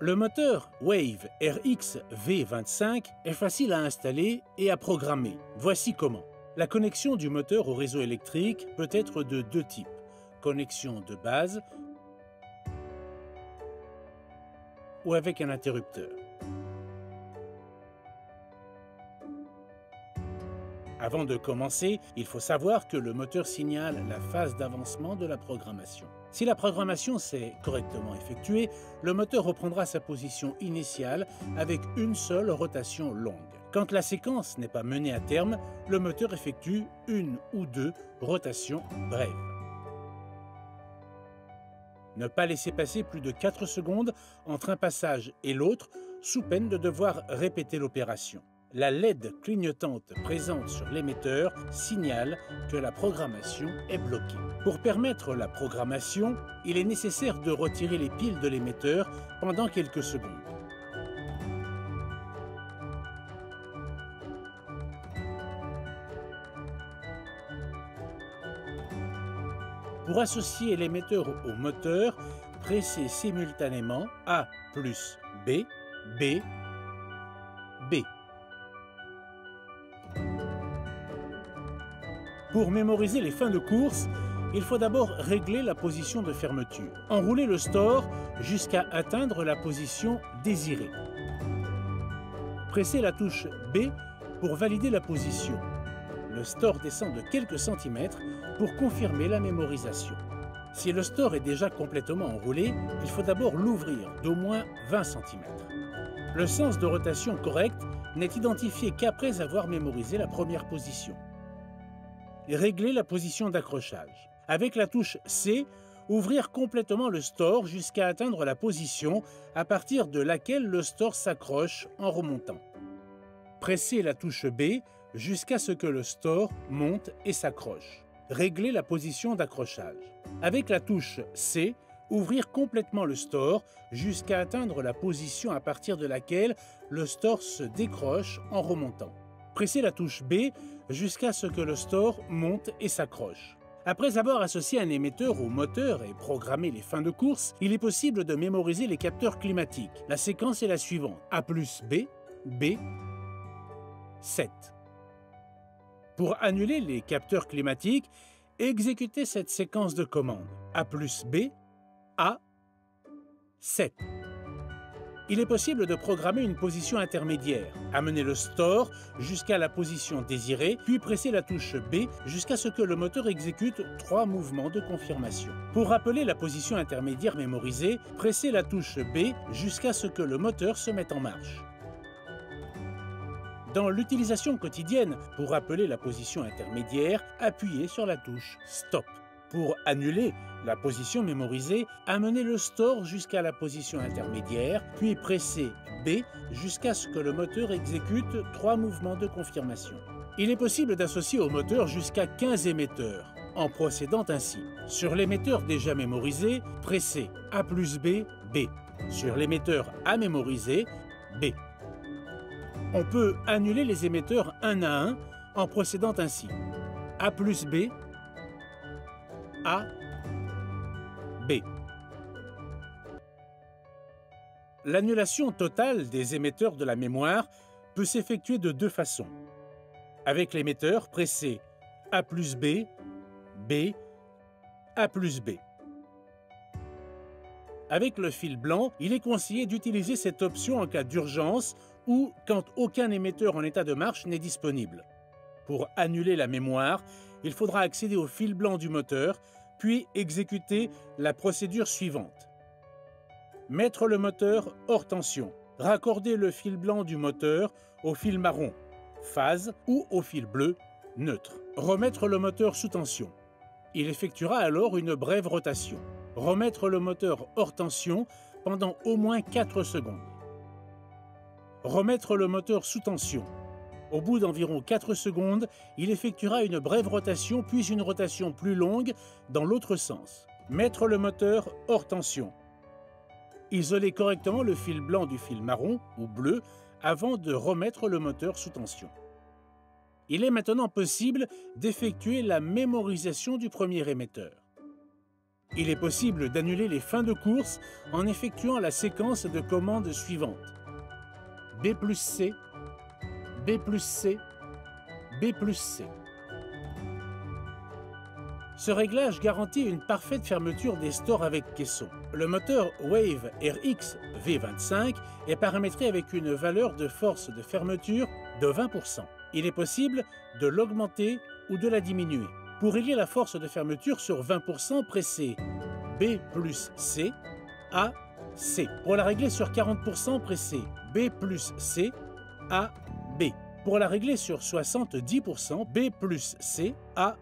Le moteur Wave RX V25 est facile à installer et à programmer. Voici comment. La connexion du moteur au réseau électrique peut être de deux types. Connexion de base ou avec un interrupteur. Avant de commencer, il faut savoir que le moteur signale la phase d'avancement de la programmation. Si la programmation s'est correctement effectuée, le moteur reprendra sa position initiale avec une seule rotation longue. Quand la séquence n'est pas menée à terme, le moteur effectue une ou deux rotations brèves. Ne pas laisser passer plus de 4 secondes entre un passage et l'autre, sous peine de devoir répéter l'opération. La LED clignotante présente sur l'émetteur signale que la programmation est bloquée. Pour permettre la programmation, il est nécessaire de retirer les piles de l'émetteur pendant quelques secondes. Pour associer l'émetteur au moteur, pressez simultanément A plus B, B, B. Pour mémoriser les fins de course, il faut d'abord régler la position de fermeture. Enrouler le store jusqu'à atteindre la position désirée. Pressez la touche B pour valider la position. Le store descend de quelques centimètres pour confirmer la mémorisation. Si le store est déjà complètement enroulé, il faut d'abord l'ouvrir d'au moins 20 cm. Le sens de rotation correct n'est identifié qu'après avoir mémorisé la première position. Régler la position d'accrochage. Avec la touche C, ouvrir complètement le store jusqu'à atteindre la position à partir de laquelle le store s'accroche en remontant. Pressez la touche B jusqu'à ce que le store monte et s'accroche. Régler la position d'accrochage. Avec la touche C, ouvrir complètement le store jusqu'à atteindre la position à partir de laquelle le store se décroche en remontant. Pressez la touche B jusqu'à ce que le store monte et s'accroche. Après avoir associé un émetteur au moteur et programmé les fins de course, il est possible de mémoriser les capteurs climatiques. La séquence est la suivante. A plus B, B, 7. Pour annuler les capteurs climatiques, exécutez cette séquence de commandes. A plus B, A, 7. Il est possible de programmer une position intermédiaire, amener le store jusqu'à la position désirée, puis presser la touche B jusqu'à ce que le moteur exécute 3 mouvements de confirmation. Pour rappeler la position intermédiaire mémorisée, pressez la touche B jusqu'à ce que le moteur se mette en marche. Dans l'utilisation quotidienne, pour rappeler la position intermédiaire, appuyez sur la touche Stop. Pour annuler la position mémorisée, amenez le store jusqu'à la position intermédiaire, puis pressez B jusqu'à ce que le moteur exécute 3 mouvements de confirmation. Il est possible d'associer au moteur jusqu'à 15 émetteurs, en procédant ainsi. Sur l'émetteur déjà mémorisé, pressez A plus B, B. Sur l'émetteur à mémoriser, B. On peut annuler les émetteurs un à un en procédant ainsi. A plus B, A, B. L'annulation totale des émetteurs de la mémoire peut s'effectuer de deux façons. Avec l'émetteur, pressez A plus B, B, A plus B. Avec le fil blanc, il est conseillé d'utiliser cette option en cas d'urgence ou quand aucun émetteur en état de marche n'est disponible. Pour annuler la mémoire, il faudra accéder au fil blanc du moteur, puis exécuter la procédure suivante. Mettre le moteur hors tension. Raccorder le fil blanc du moteur au fil marron, phase, ou au fil bleu, neutre. Remettre le moteur sous tension. Il effectuera alors une brève rotation. Remettre le moteur hors tension pendant au moins 4 secondes. Remettre le moteur sous tension. Au bout d'environ 4 secondes, il effectuera une brève rotation puis une rotation plus longue dans l'autre sens. Mettre le moteur hors tension. Isoler correctement le fil blanc du fil marron ou bleu avant de remettre le moteur sous tension. Il est maintenant possible d'effectuer la mémorisation du premier émetteur. Il est possible d'annuler les fins de course en effectuant la séquence de commandes suivante. B plus C, B plus C, B plus C. Ce réglage garantit une parfaite fermeture des stores avec caisson. Le moteur Wave RX V25 est paramétré avec une valeur de force de fermeture de 20%. Il est possible de l'augmenter ou de la diminuer. Pour régler la force de fermeture sur 20%, pressez B plus C, A, C. Pour la régler sur 40%, pressez B plus C, A, B. Pour la régler sur 70%, B plus C, A,